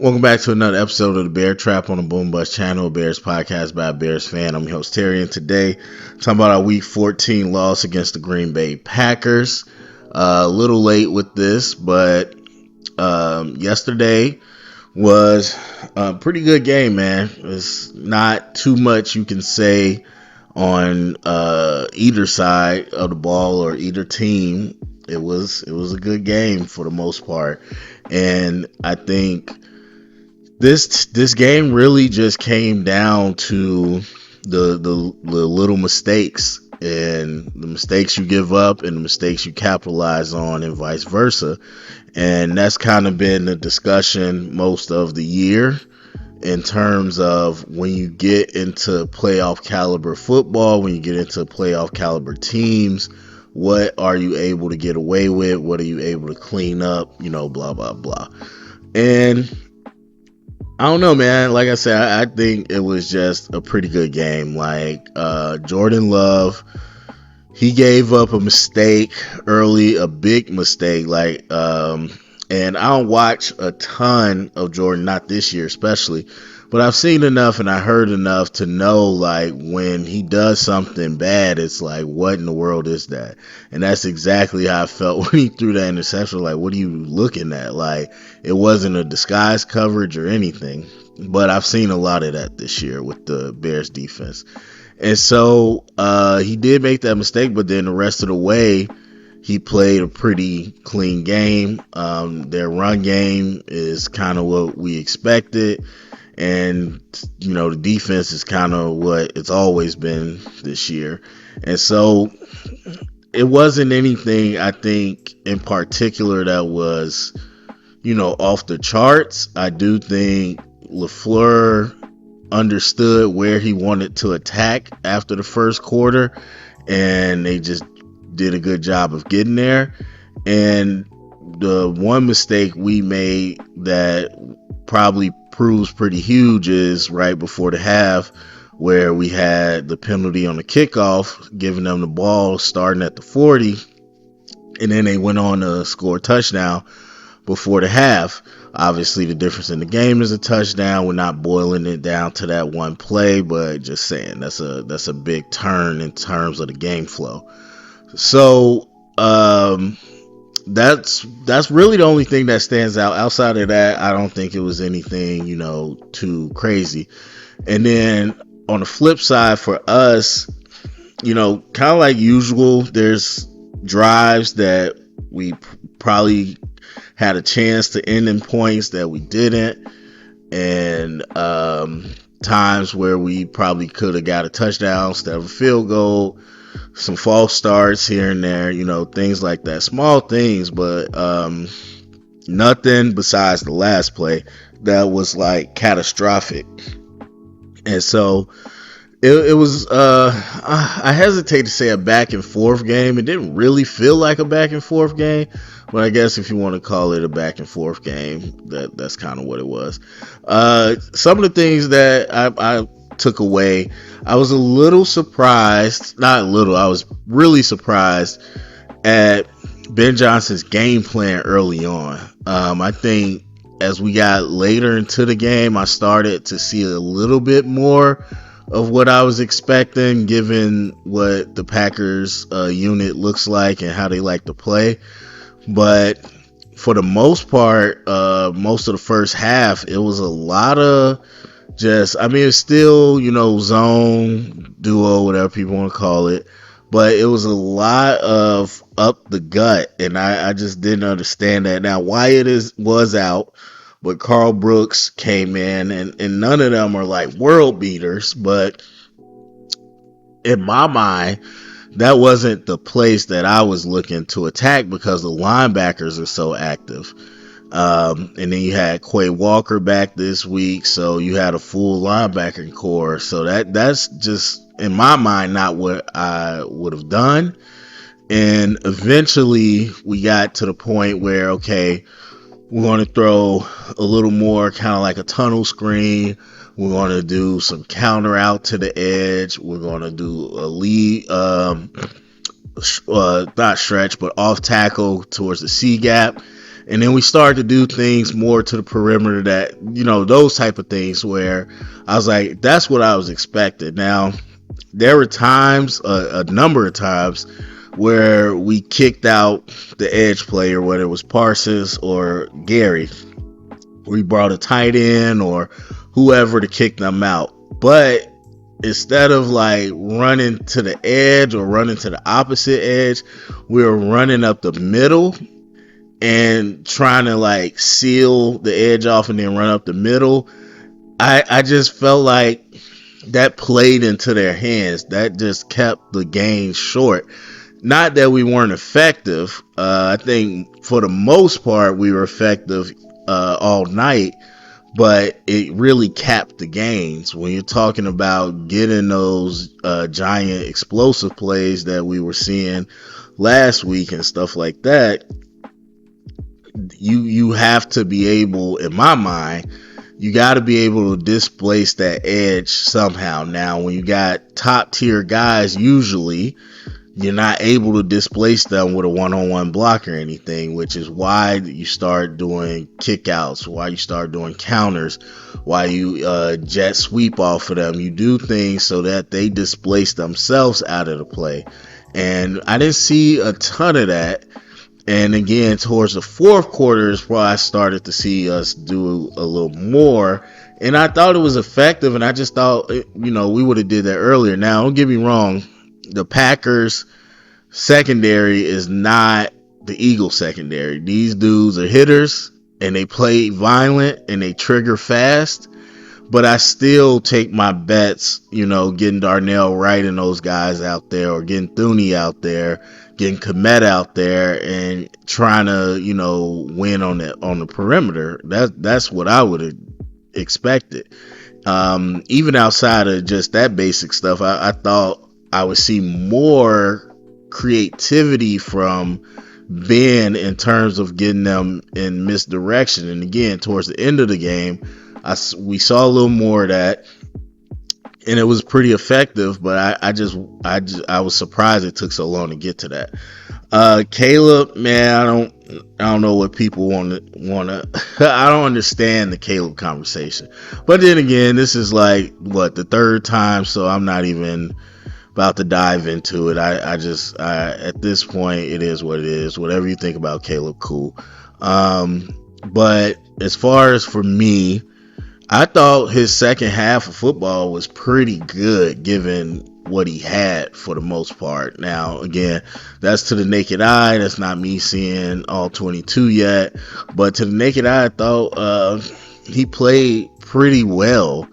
Welcome back to another episode of the Bear Trap on the Boom Bust channel, Bears podcast by a Bears fan. I'm your host Terry, and today talking about our Week 14 loss against the Green Bay Packers. A little late with this, but yesterday was a pretty good game, man. It's not too much you can say on either side of the ball or either team. It was a good game for the most part, and I think this game really just came down to the little mistakes and the mistakes you give up and the mistakes you capitalize on and vice versa. And that's kind of been the discussion most of the year in terms of when you get into playoff caliber football, when you get into playoff caliber teams, what are you able to get away with? What are you able to clean up? Blah, blah, blah. And I don't know, man. Like I said, I think it was just a pretty good game. Like Jordan Love, he gave up a mistake early, a big mistake. And I don't watch a ton of Jordan, not this year especially, but I've seen enough and I heard enough to know, like, when he does something bad, it's like, what in the world is that? And that's exactly how I felt when he threw that interception. Like, what are you looking at? Like, it wasn't a disguise coverage or anything, but I've seen a lot of that this year with the Bears defense. And so he did make that mistake, but then the rest of the way, he played a pretty clean game. Their run game is kind of what we expected. And, the defense is kind of what it's always been this year. And so it wasn't anything, I think, in particular that was, off the charts. I do think LaFleur understood where he wanted to attack after the first quarter, and they just did a good job of getting there. And the one mistake we made that probably proves pretty huge is right before the half, where we had the penalty on the kickoff, giving them the ball starting at the 40, and then they went on to score a touchdown before the half. Obviously, the difference in the game is a touchdown. We're not boiling it down to that one play, but just saying that's a big turn in terms of the game flow. So that's really the only thing that stands out. Outside of that, I don't think it was anything, too crazy. And then on the flip side for us, kind of like usual, there's drives that we probably had a chance to end in points that we didn't, and times where we probably could have got a touchdown instead of a field goal. Some false starts here and there, things like that. Small things, but nothing besides the last play that was like catastrophic. And so it was, I hesitate to say a back and forth game. It didn't really feel like a back and forth game, but I guess if you want to call it a back and forth game, that's kind of what it was. Some of the things that I took away, I was a little surprised, not a little, I was really surprised at Ben Johnson's game plan early on. I think as we got later into the game, I started to see a little bit more of what I was expecting, given what the Packers unit looks like and how they like to play. But for the most part, most of the first half, it was a lot of it's still, zone, duo, whatever people want to call it, but it was a lot of up the gut, and I just didn't understand that. Now, Wyatt was out, but Carl Brooks came in, and none of them are like world beaters, but in my mind, that wasn't the place that I was looking to attack because the linebackers are so active. And then you had Quay Walker back this week, so you had a full linebacking core. So that's just, in my mind, not what I would have done. And eventually we got to the point where, okay, we're going to throw a little more kind of like a tunnel screen. We're going to do some counter out to the edge. We're going to do a lead, not stretch, but off tackle towards the C gap. And then we started to do things more to the perimeter that, those type of things where I was like, that's what I was expecting. Now, there were times, a number of times, where we kicked out the edge player, whether it was Parsons or Gary. We brought a tight end or whoever to kick them out. But instead of like running to the edge or running to the opposite edge, we were running up the middle and trying to like seal the edge off and then run up the middle. I just felt like that played into their hands. That just kept the game short. Not that we weren't effective. I think for the most part we were effective all night, but it really capped the gains. When you're talking about getting those giant explosive plays that we were seeing last week and stuff like that, you have to be able, in my mind, you got to be able to displace that edge somehow. Now, when you got top tier guys, usually you're not able to displace them with a one-on-one block or anything, which is why you start doing kickouts, why you start doing counters, why you jet sweep off of them. You do things so that they displace themselves out of the play. And I didn't see a ton of that. And again, towards the fourth quarter is where I started to see us do a little more. And I thought it was effective, and I just thought, we would have did that earlier. Now, don't get me wrong. The Packers secondary is not the Eagles secondary. These dudes are hitters, and they play violent, and they trigger fast. But I still take my bets, getting Darnell Wright and those guys out there, or getting Thuney out there, getting Komet out there, and trying to, win on the perimeter. That's what I would have expected. Even outside of just that basic stuff, I thought I would see more creativity from Ben in terms of getting them in misdirection. And again, towards the end of the game, we saw a little more of that, and it was pretty effective. But I was surprised it took so long to get to that. Caleb, man, I don't know what people want to. I don't understand the Caleb conversation. But then again, this is like the third time, so I'm not even about to dive into it. I at this point, it is what it is. Whatever you think about Caleb, cool. But as far as for me, I thought his second half of football was pretty good given what he had for the most part. Now, again, that's to the naked eye. That's not me seeing all 22 yet. But to the naked eye, I thought he played pretty well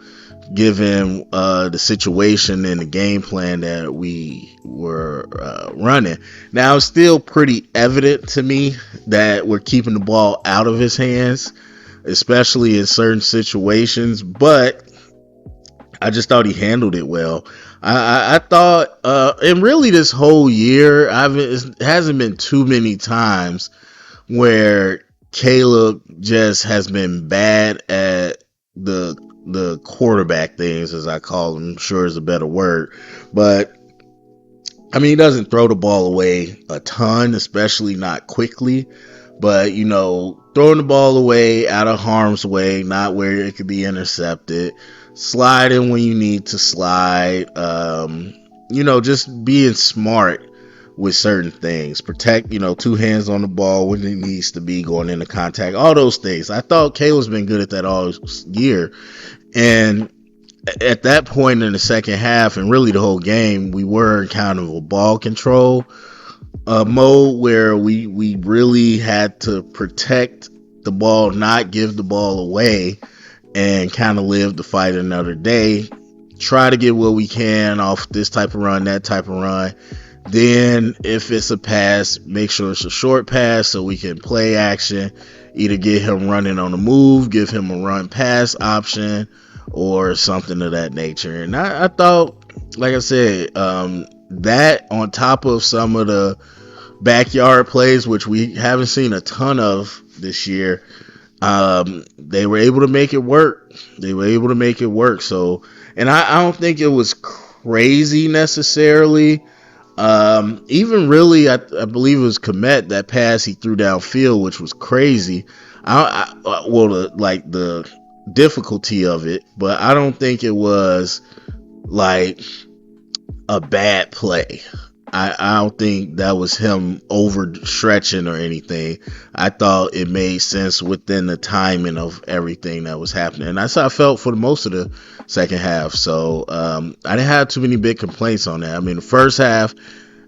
given the situation and the game plan that we were running. Now, it's still pretty evident to me that we're keeping the ball out of his hands, especially in certain situations, but I just thought he handled it well. I thought, and really this whole year, it hasn't been too many times where Caleb just has been bad at the quarterback things, as I call them. I'm sure is a better word, but I mean, he doesn't throw the ball away a ton, especially not quickly. But, throwing the ball away out of harm's way, not where it could be intercepted, sliding when you need to slide, just being smart with certain things. Protect, two hands on the ball when it needs to be, going into contact, all those things. I thought Caleb's been good at that all year. And at that point in the second half, and really the whole game, we were in kind of a ball control mode where we really had to protect the ball, not give the ball away, and kind of live to fight another day. Try to get what we can off this type of run, that type of run. Then if it's a pass, make sure it's a short pass so we can play action. Either get him running on the move, give him a run pass option, or something of that nature. And I thought, like I said, that on top of some of the backyard plays, which we haven't seen a ton of this year, they were able to make it work. So, and I don't think it was crazy necessarily Even really, I believe it was Komet that pass he threw downfield, which was crazy. Well, the difficulty of it, but I don't think it was like a bad play. I don't think that was him overstretching or anything. I thought it made sense within the timing of everything that was happening. And that's how I felt for the most of the second half. So I didn't have too many big complaints on that. I mean, the first half,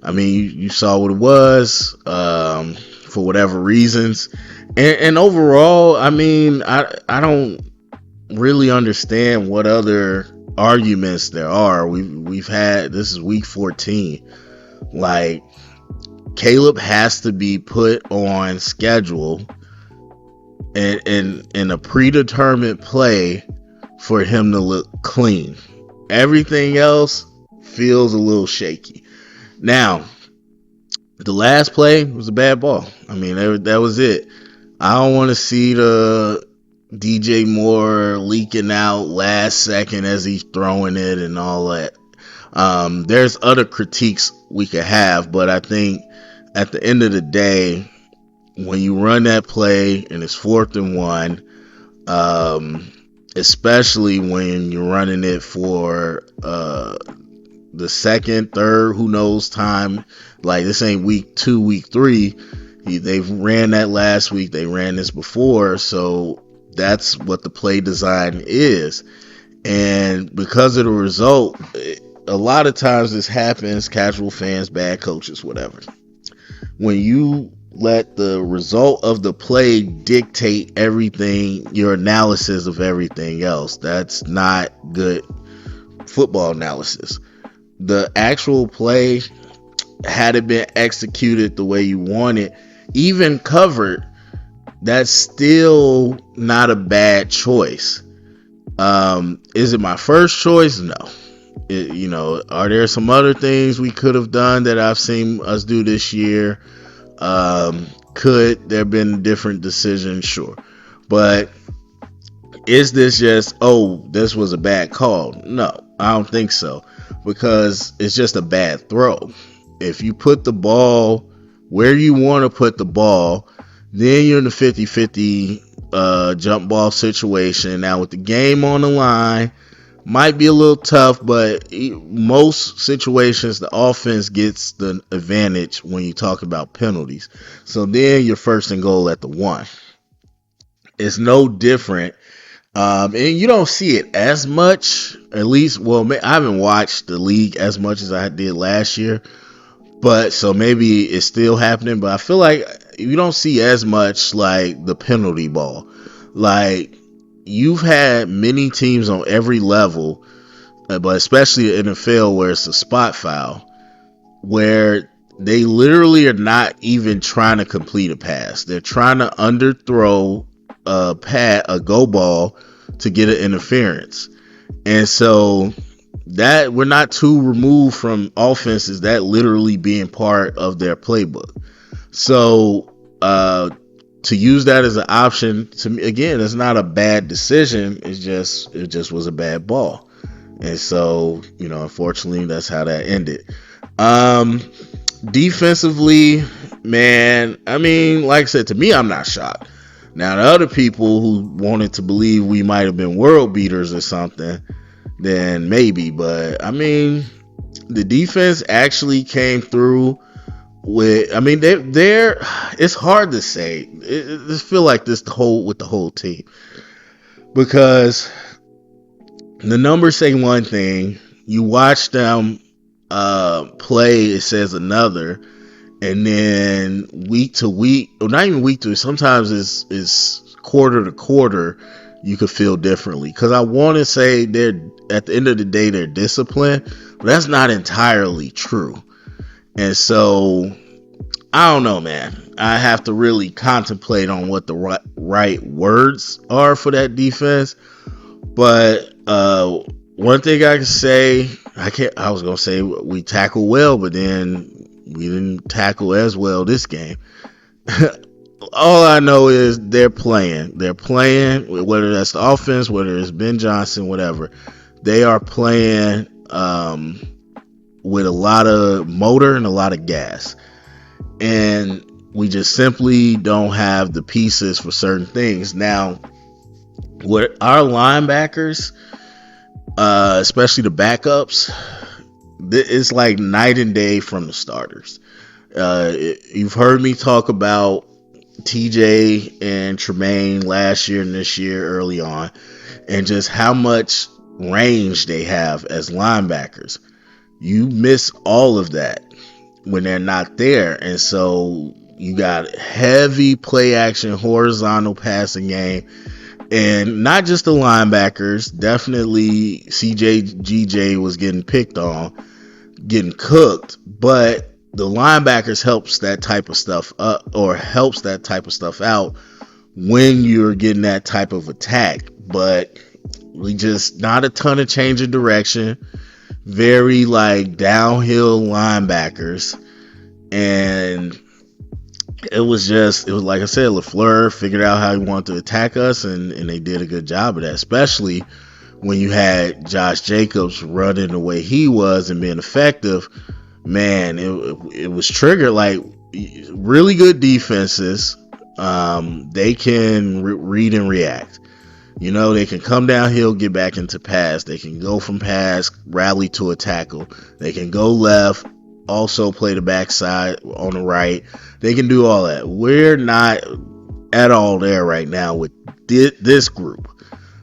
I mean, you saw what it was for whatever reasons. And overall, I mean, I don't really understand what other arguments there are. We've had, this is week 14. Like, Caleb has to be put on schedule and in a predetermined play for him to look clean. Everything else feels a little shaky. Now, the last play was a bad ball. I mean, that was it. I don't want to see the DJ Moore leaking out last second as he's throwing it and all that. There's other critiques we could have, but I think at the end of the day, when you run that play and it's 4th and 1, especially when you're running it for the second, third, who knows time, like this ain't week 2, week 3. They've ran that last week. They ran this before, so that's what the play design is. And because of the result, a lot of times this happens, casual fans, bad coaches, whatever. When you let the result of the play dictate everything, your analysis of everything else, that's not good football analysis. The actual play, had it been executed the way you want it, even covered, that's still not a bad choice. Is it my first choice? No. Are there some other things we could have done that I've seen us do this year? Could there have been a different decision? Sure. But is this just, this was a bad call? No, I don't think so. Because it's just a bad throw. If you put the ball where you want to put the ball, then you're in the 50-50 jump ball situation. Now with the game on the line, might be a little tough, but most situations the offense gets the advantage when you talk about penalties. So then you're 1st and goal at the 1. It's no different. And you don't see it as much, at least, I haven't watched the league as much as I did last year, but so maybe it's still happening, but I feel like you don't see as much like the penalty ball. Like, you've had many teams on every level, but especially the NFL where it's a spot foul, where they literally are not even trying to complete a pass. They're trying to underthrow a go ball to get an interference. And so that we're not too removed from offenses that literally being part of their playbook. So to use that as an option, to me, again, it's not a bad decision. It just was a bad ball. And so, unfortunately, that's how that ended. Defensively, man, I mean, like I said, to me, I'm not shocked. Now, the other people who wanted to believe we might have been world beaters or something, then maybe. But, I mean, the defense actually came through with, I mean, they're it's hard to say. I feel like with the whole team. Because the numbers say one thing, you watch them play, it says another. And then week to week, or not even week to, sometimes it's quarter to quarter, you could feel differently. Because I want to say they're, at the end of the day, they're disciplined, but that's not entirely true. And so, I don't know, man. I have to really contemplate on what the right words are for that defense. But one thing I can say, I was going to say we tackle well, but then we didn't tackle as well this game. All I know is they're playing. They're playing, whether that's the offense, whether it's Ben Johnson, whatever. They are playing with a lot of motor and a lot of gas. And we just simply don't have the pieces for certain things. Now, with our linebackers, especially the backups, it's like night and day from the starters. You've heard me talk about TJ and Tremaine last year and this year early on, and just how much range they have as linebackers. You miss all of that when they're not there, and so you got heavy play action, horizontal passing game, and not just the linebackers. Definitely CJ was getting picked on, getting cooked, but the linebackers helps that type of stuff up, or helps that type of stuff out when you're getting that type of attack. But we just not a ton of change of direction, very like downhill linebackers. And it was like I said, LaFleur figured out how he wanted to attack us, and they did a good job of that, especially when you had Josh Jacobs running the way he was and being effective. Man, it was triggered. Like, really good defenses, they can read and react. They can come downhill, get back into pass. They can go from pass, rally to a tackle. They can go left, also play the backside on the right. They can do all that. We're not at all there right now with this group,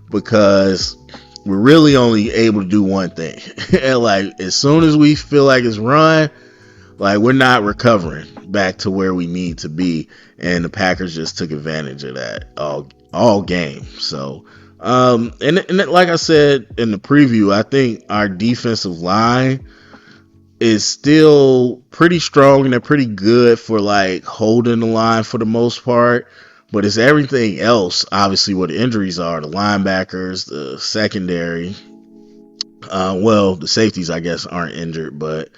because we're really only able to do one thing. And like, as soon as we feel like it's run, like, we're not recovering back to where we need to be. And the Packers just took advantage of that all game. So, and like I said in the preview, I think our defensive line is still pretty strong, and they're pretty good for like holding the line for the most part. But it's everything else, obviously, what the injuries are. The linebackers, the secondary. The safeties, I guess, aren't injured, but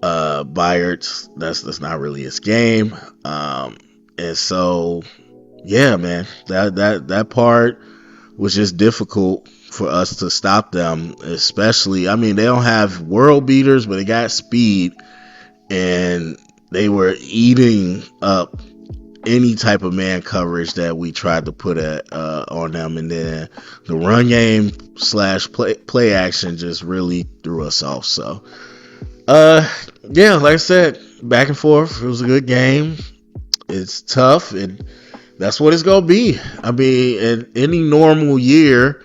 Byard, that's not really his game. And so, yeah, man, that part was just difficult for us to stop them. Especially, I mean, they don't have world beaters, but they got speed, and they were eating up any type of man coverage that we tried to put on them. And then the run game / play action just really threw us off. So, yeah, like I said, back and forth. It was a good game. It's tough, and that's what it's going to be. I mean, in any normal year,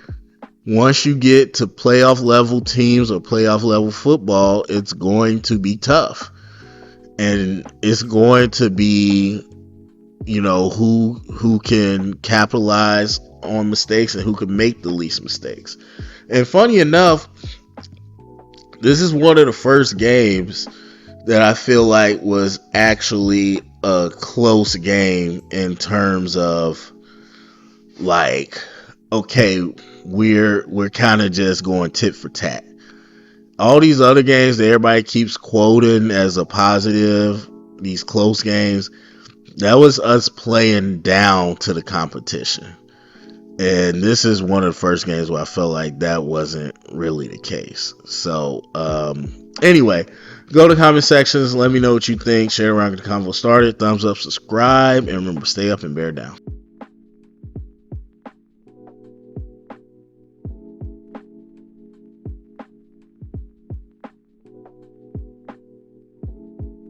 once you get to playoff level teams or playoff level football, it's going to be tough. And it's going to be, who can capitalize on mistakes and who can make the least mistakes. And funny enough, this is one of the first games that I feel like was actually a close game in terms of like, okay, we're kind of just going tit for tat. All these other games that everybody keeps quoting as a positive, these close games, that was us playing down to the competition. And this is one of the first games where I felt like that wasn't really the case. So, anyway, go to the comment sections. Let me know what you think. Share around, get the convo started. Thumbs up, subscribe, and remember, stay up and bear down.